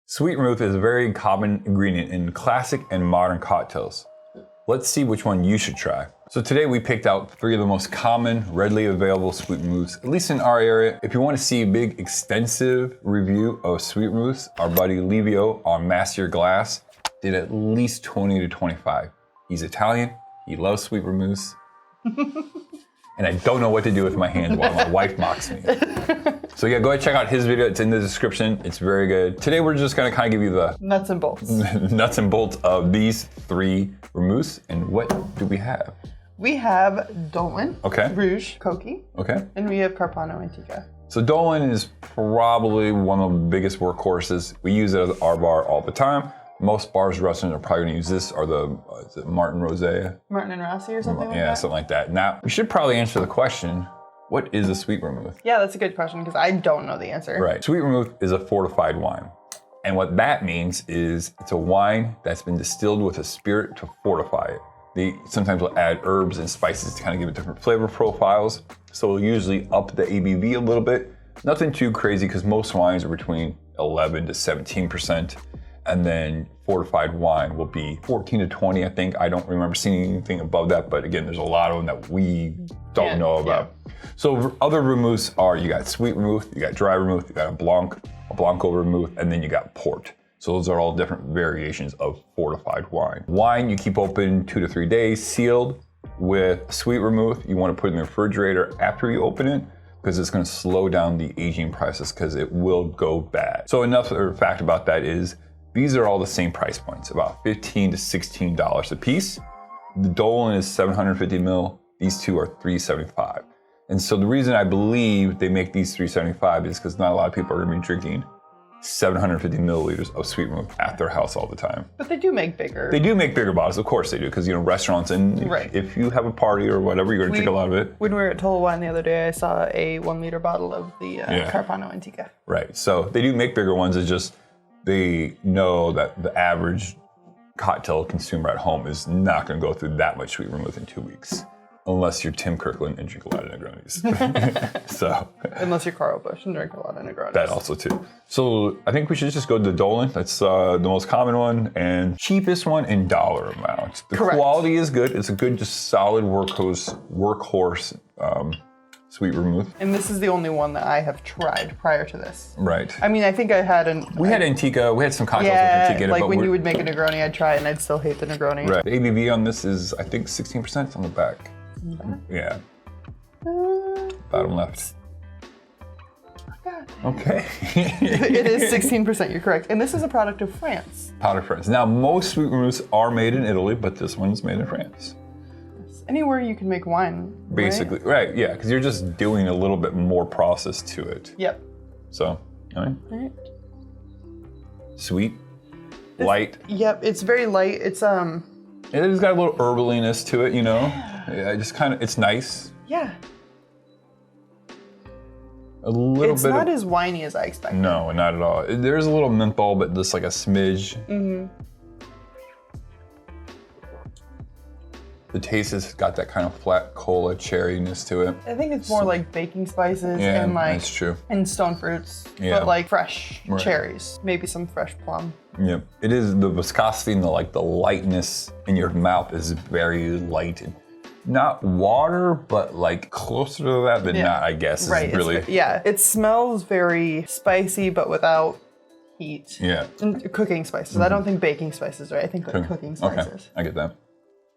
Sweet vermouth is a very common ingredient in classic and modern cocktails. Let's see which one you should try. So today we picked out 3 of the most common, readily available sweet vermouths, at least in our area. If you want to see a big, extensive review of sweet vermouths, our buddy Livio on Master Your Glass did at least 20 to 25. He's Italian, he loves sweet vermouths, and I don't know what to do with my hands while my wife mocks me. So yeah, go ahead and check out his video. It's in the description. It's very good. Today we're just gonna kind of give you the nuts and bolts. Nuts and bolts of these 3 vermouths. And what do we have? We have Dolin, okay, Rouge, Cocchi, okay, and we have Carpano, Antica. So Dolin is probably one of the biggest workhorses. We use it at our bar all the time. Most bars, restaurants are probably gonna use this, or the is it Martin Rosé? Martin and Rossi or something like that? Yeah, something like that. Now, we should probably answer the question, what is a sweet vermouth? Yeah, that's a good question because I don't know the answer. Right, sweet vermouth is a fortified wine. And what that means is it's a wine that's been distilled with a spirit to fortify it. They sometimes will add herbs and spices to kind of give it different flavor profiles. So we'll usually up the ABV a little bit. Nothing too crazy because most wines are between 11 to 17%. And then fortified wine will be 14 to 20, I think. I don't remember seeing anything above that, but again, there's a lot of them that we don't know about. Yeah. So other vermouths are, you got sweet vermouth, you got dry vermouth, you got a Blanco vermouth, and then you got port. So those are all different variations of fortified wine. Wine you keep open 2 to 3 days, sealed. With sweet vermouth, you want to put it in the refrigerator after you open it, because it's going to slow down the aging process because it will go bad. So another fact about that is these are all the same price points, about $15 to $16 a piece. The Dolin is 750 mil. These two are $375. And so the reason I believe they make these $375 is because not a lot of people are going to be drinking 750 milliliters of sweet vermouth at their house all the time. But they do make bigger. They do make bigger bottles, of course they do, because restaurants and if you have a party or whatever, you're going to drink a lot of it. When we were at Total Wine the other day, I saw a 1 liter bottle of the Carpano Antica. Right, so they do make bigger ones. It's just they know that the average cocktail consumer at home is not going to go through that much sweet vermouth in 2 weeks. Unless you're Tim Kirkland and drink a lot of Negronis. So. Unless you're Carl Busch and drink a lot of Negronis. That also too. So I think we should just go to the Dolin. That's the most common one and cheapest one in dollar amount. The quality is good. It's a good, just solid workhorse sweet vermouth. And this is the only one that I have tried prior to this. Right. I mean, I think I had We had Antica. We had some cocktails with Antica. Like when you would make a Negroni, I'd try it and I'd still hate the Negroni. Right. The ABV on this is, I think, 16%. It's on the back. Yeah. Bottom left. Okay. It is 16%, you're correct. And this is a product of France. Out of France. Now, most sweet vermouths are made in Italy, but this one's made in France. Anywhere you can make wine. Basically, right, yeah, because you're just doing a little bit more process to it. Yep. So, all right. Sweet, light. Yep, it's very light. It's It's got a little herbaliness to it, Yeah, just kind of, it's nice. Yeah. A little bit. It's not as winey as I expected. No, not at all. There's a little menthol, but just like a smidge. Mm-hmm. The taste has got that kind of flat cola cherryness to it. I think it's more like baking spices and that's true. And stone fruits, but like fresh cherries, maybe some fresh plum. Yep, it is the viscosity and the lightness in your mouth is very light. Not water, but like closer to that than not, I guess. Right. Really. It smells very spicy, but without heat. Yeah. And cooking spices. Mm-hmm. I don't think baking spices, right? I think like cooking spices. Okay, I get that.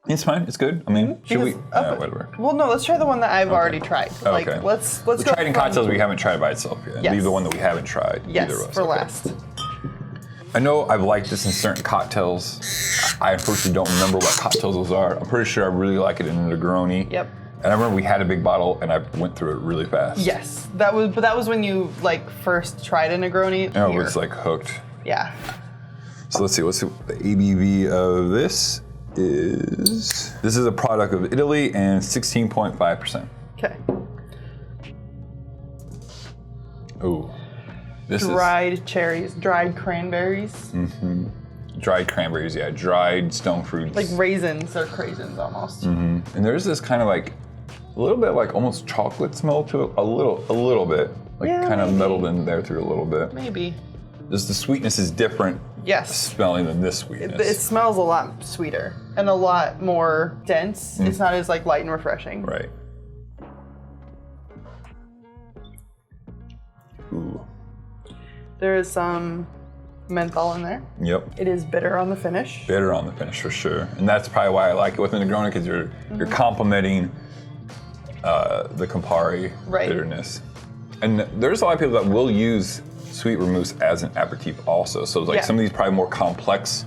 It's fine. It's good. I mean, should we? Whatever. Well, no. Let's try the one that I've already tried. Like, let's go. We tried in cocktails we haven't tried by itself yet. Yes. Leave the one that we haven't tried. Yes, for last. I know I've liked this in certain cocktails. I unfortunately don't remember what cocktails those are. I'm pretty sure I really like it in a Negroni. Yep. And I remember we had a big bottle and I went through it really fast. Yes, that was when you first tried a Negroni. Oh, it's like hooked. Yeah. So let's see. What's the ABV of this? This is a product of Italy and 16.5%. Okay. Oh, dried cherries, dried cranberries. Mm-hmm. Dried cranberries, yeah. Dried stone fruits. Like raisins or craisins almost. Mm-hmm. And there's this kind of a little bit almost chocolate smell to it. A little bit. Kind of meddled in there through a little bit. Maybe. Just the sweetness is different. Yes. Smelling than this sweetness. It smells a lot sweeter and a lot more dense. It's not as like light and refreshing. Right. Ooh. There is some menthol in there. Yep. It is bitter on the finish. Bitter on the finish for sure, and that's probably why I like it with a Negroni, because you're complementing the Campari bitterness. And there's a lot of people that will use sweet vermouths as an aperitif also. So it's like some of these probably more complex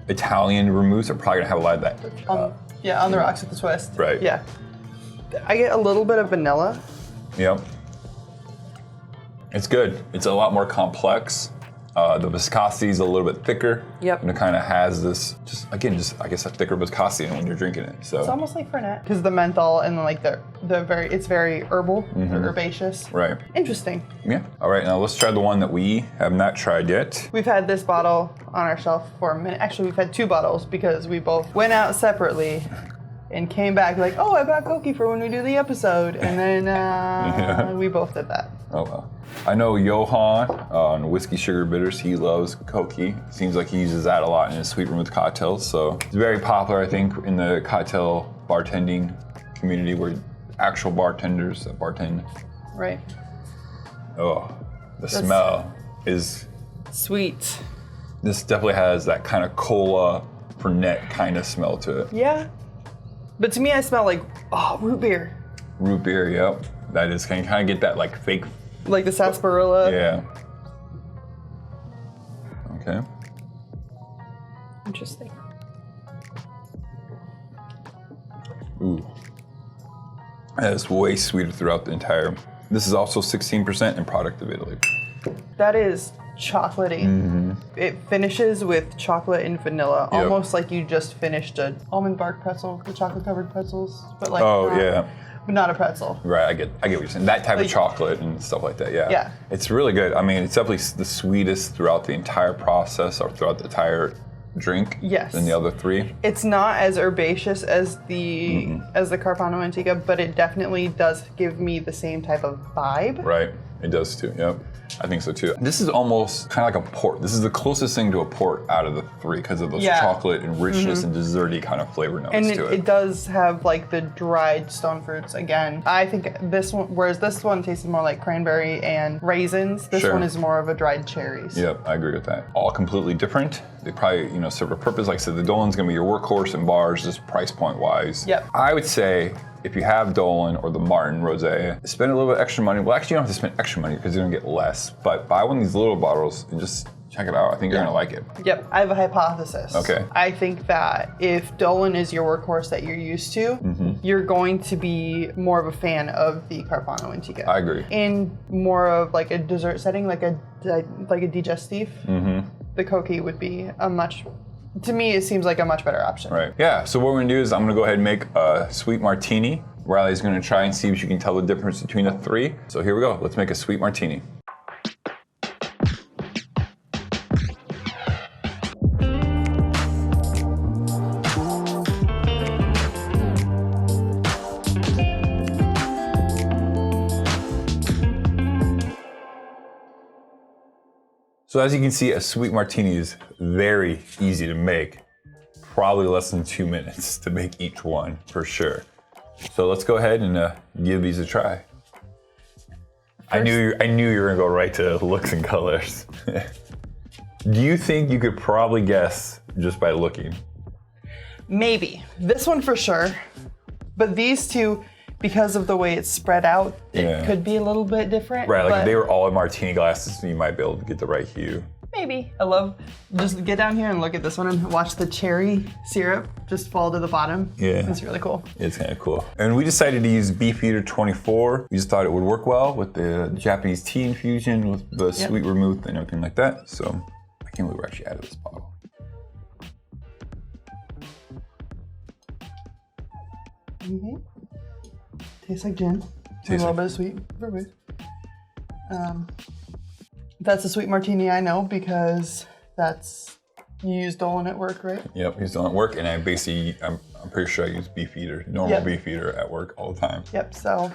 Italian vermouths are probably gonna have a lot of that. On the rocks with the twist. Right. Yeah. I get a little bit of vanilla. Yep. It's good. It's a lot more complex. The viscosity is a little bit thicker. Yep. And it kind of has this, I guess a thicker viscosity when you're drinking it. So it's almost like Fernet. Because the menthol and like it's very herbal, herbaceous. Right. Interesting. Yeah. All right, now let's try the one that we have not tried yet. We've had this bottle on our shelf for a minute. Actually, we've had 2 bottles because we both went out separately and came back like, oh, I bought Cocchi for when we do the episode. And then we both did that. Oh, well. I know Johan on Whiskey Sugar Bitters, he loves Cocchi. Seems like he uses that a lot in his sweet vermouth cocktails. So it's very popular, I think, in the cocktail bartending community where actual bartenders bartend. Right. Oh, the smell is sweet. This definitely has that kind of cola, Fernet kind of smell to it. Yeah. But to me, I smell like, root beer. Root beer, yep. That is, can kind of get that like fake. Like the sarsaparilla. Yeah. Okay. Interesting. Ooh. That is way sweeter throughout the entire. This is also 16% in product of Italy. That is chocolatey. It finishes with chocolate and vanilla, almost like you just finished an almond bark pretzel, the chocolate covered pretzels, but like but not a pretzel. Right, I get what you're saying. That type of chocolate and stuff like that, yeah. Yeah. It's really good. I mean, it's definitely the sweetest throughout the entire process or throughout the entire drink than the other 3. It's not as herbaceous as the Carpano Antica, but it definitely does give me the same type of vibe. Right, it does too, yep. I think so too. This is almost kind of like a port. This is the closest thing to a port out of the 3 because of those chocolate and richness and desserty kind of flavor notes to it. And it does have like the dried stone fruits again. I think this one, whereas this one tastes more like cranberry and raisins, this one is more of a dried cherries. Yep, I agree with that. All completely different. They probably, serve a purpose. Like I said, the Dolin's gonna be your workhorse in bars, just price point wise. Yep. I would say, if you have Dolin or the Martin Rosé, spend a little bit extra money. Well, actually, you don't have to spend extra money because you're gonna get less. But buy one of these little bottles and just check it out. I think you're gonna like it. Yep, I have a hypothesis. Okay. I think that if Dolin is your workhorse that you're used to, you're going to be more of a fan of the Carpano Antica. I agree. In more of like a dessert setting, like a digestif, the Cocchi would be to me, it seems like a much better option. Right. Yeah. So what we're gonna do is I'm gonna go ahead and make a sweet martini. Riley's gonna try and see if she can tell the difference between the 3. So here we go. Let's make a sweet martini. So as you can see, a sweet martini is very easy to make. Probably less than 2 minutes to make each one, for sure. So let's go ahead and give these a try. I knew you were gonna go right to looks and colors. Do you think you could probably guess just by looking? Maybe. This one for sure. But these 2, because of the way it's spread out, it could be a little bit different. Right, like if they were all in martini glasses, you might be able to get the right hue. Maybe. I love, just get down here and look at this one and watch the cherry syrup just fall to the bottom. Yeah. It's really cool. It's kind of cool. And we decided to use Beefeater 24. We just thought it would work well with the Japanese tea infusion, with the sweet vermouth and everything like that. So I can't believe we're actually out of this bottle. Tastes like gin. A little bit of sweet vermouth. That's a sweet martini I know because you use Dolin at work, right? Yep, he's Dolin at work, and I'm pretty sure I use Beefeater, normal Beefeater at work all the time. Yep, so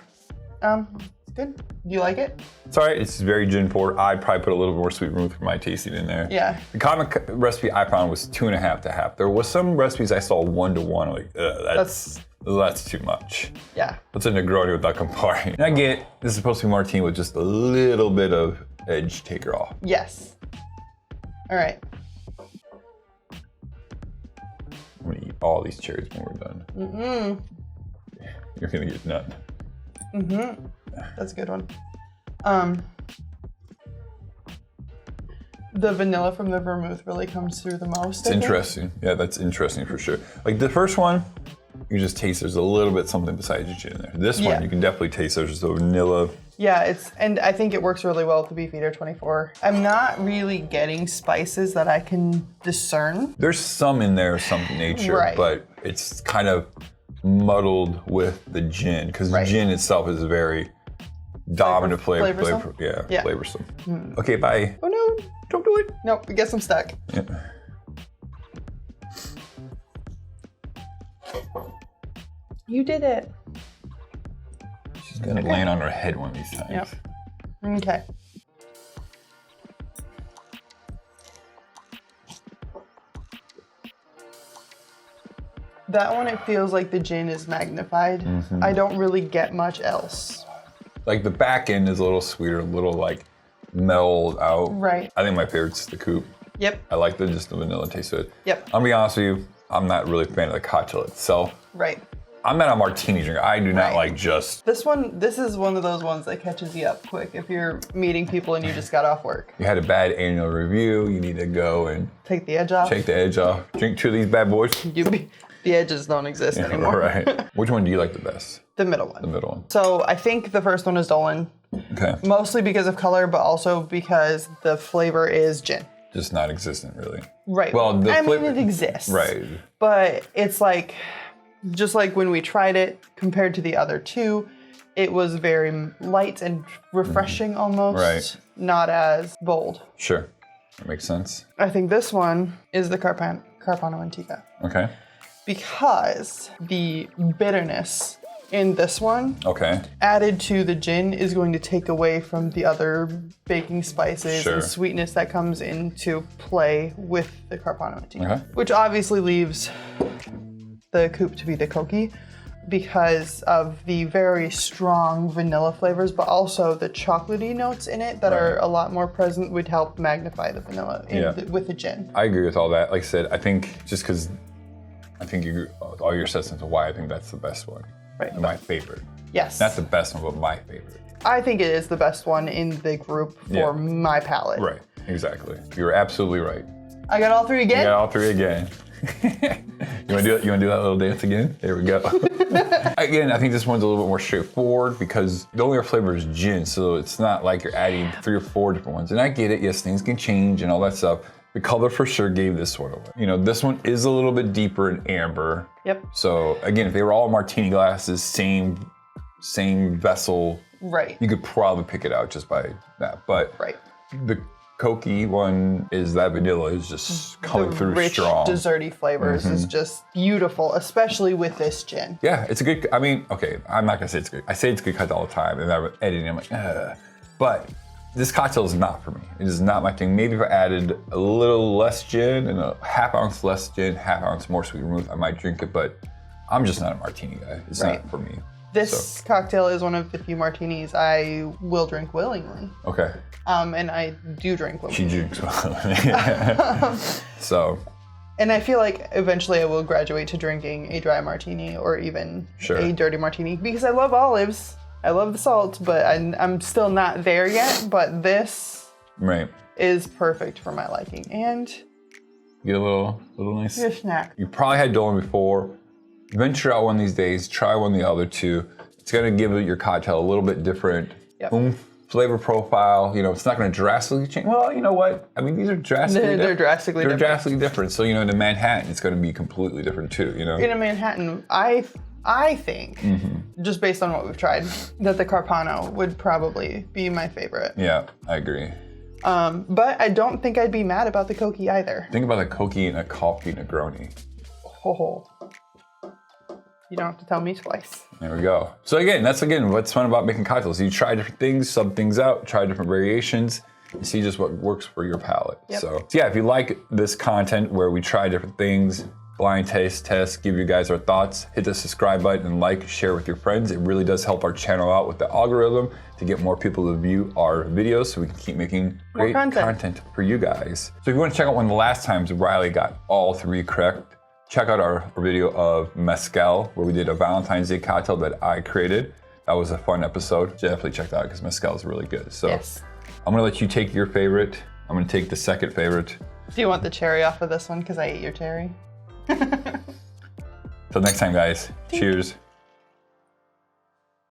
good. Do you like it? It's all right. It's very gin forward. I'd probably put a little more sweet vermouth for my tasting in there. Yeah. The common recipe I found was 2.5 to half. There was some recipes I saw 1 to 1. Like, that's too much. Yeah. That's a Negroni without Campari. And I get this is supposed to be martini with just a little bit of edge taker off. Yes. All right. I'm gonna eat all these cherries when we're done. You're gonna get none. That's a good one. The vanilla from the vermouth really comes through the most. It's interesting. Yeah, that's interesting for sure. Like the first one, you just taste there's a little bit something besides your gin in there. This one, you can definitely taste there's the vanilla. Yeah, and I think it works really well with the Beefeater 24. I'm not really getting spices that I can discern. There's some in there, some nature, but it's kind of muddled with the gin because the gin itself is a very dominant flavor. Flavorsome. Okay, bye. Oh no, don't do it. No, I guess I'm stuck. Yeah. You did it. She's gonna land on her head one of these times. Yep. Okay. That one, it feels like the gin is magnified. I don't really get much else. Like the back end is a little sweeter, a little like mellowed out. Right. I think my favorite's the coupe. Yep. I like just the vanilla taste of it. Yep. I'll be honest with you, I'm not really a fan of the cocktail itself. Right. I'm not a martini drinker. I do not like just... This is one of those ones that catches you up quick if you're meeting people and you just got off work. You had a bad annual review, you need to go and... Take the edge off. Take the edge off. Drink 2 of these bad boys. The edges don't exist anymore. Right. Which one do you like the best? The middle one. The middle one. So I think the first one is Dolin. Okay. Mostly because of color, but also because the flavor is gin. Just not existent, really. Right. Well, I mean, it exists. Right. But it's like... Just like when we tried it, compared to the other two, it was very light and refreshing almost. Right. Not as bold. Sure. That makes sense. I think this one is the Carpano Antica. Okay. Because the bitterness in this one, added to the gin, is going to take away from the other baking spices and sweetness that comes into play with the Carpano Antica. Which obviously leaves the coupe to be the Cocchi because of the very strong vanilla flavors, but also the chocolatey notes in it that are a lot more present would help magnify the vanilla with the gin. I agree with all that. Like I said, I think just because I think all your assessments of why I think that's the best one. Right. My favorite. Yes. Not the best one, but my favorite. I think it is the best one in the group for my palate. Right. Exactly. You're absolutely right. I got all 3 again? You got all 3 again. You want to do that little dance again? There we go. Again, I think this one's a little bit more straightforward because the only other flavor is gin, so it's not like you're adding 3 or 4 different ones. And I get it, yes, things can change and all that stuff. The color for sure gave this one away. You know, this one is a little bit deeper in amber. Yep. So again, if they were all martini glasses, same vessel, you could probably pick it out just by that. But the Cocchi one is that vanilla is just coming through rich, strong. Desserty flavors is just beautiful, especially with this gin. Yeah, it's a good, I mean, okay, I'm not gonna say it's good. I say it's a good cocktail all the time, and I'm editing, I'm like, ugh. But this cocktail is not for me. It is not my thing. Maybe if I added a little less gin and a ½ ounce less gin, ½ ounce more sweet vermouth, I might drink it, but I'm just not a martini guy. It's not for me. This cocktail is one of the few martinis I will drink willingly. Okay. And I do drink willingly. She drinks willingly. So. And I feel like eventually I will graduate to drinking a dry martini or even a dirty martini because I love olives. I love the salt, but I'm still not there yet. But this is perfect for my liking. And get a little nice snack. You probably had Dolin before. Venture out one of these days. Try one of the other two. It's gonna give your cocktail a little bit different flavor profile. You know, it's not gonna drastically change. Well, you know what? I mean, these are drastically different. They're drastically different. So, you know, in a Manhattan, it's gonna be completely different too, you know? In a Manhattan, I think, just based on what we've tried, that the Carpano would probably be my favorite. Yeah, I agree. But I don't think I'd be mad about the Cocchi either. Think about a Cocchi and a coffee Negroni. Oh. You don't have to tell me twice. There we go. So that's what's fun about making cocktails. You try different things, sub things out, try different variations, and see just what works for your palate. Yep. So yeah, if you like this content where we try different things, blind taste tests, give you guys our thoughts, hit the subscribe button and like, share with your friends. It really does help our channel out with the algorithm to get more people to view our videos so we can keep making great content for you guys. So if you want to check out one of the last times Riley got all 3 correct, check out our video of Mezcal, where we did a Valentine's Day cocktail that I created. That was a fun episode. Definitely check that out because Mezcal is really good. So I'm gonna let you take your favorite. I'm gonna take the second favorite. Do you want the cherry off of this one because I ate your cherry? Till next time, guys. Cheers.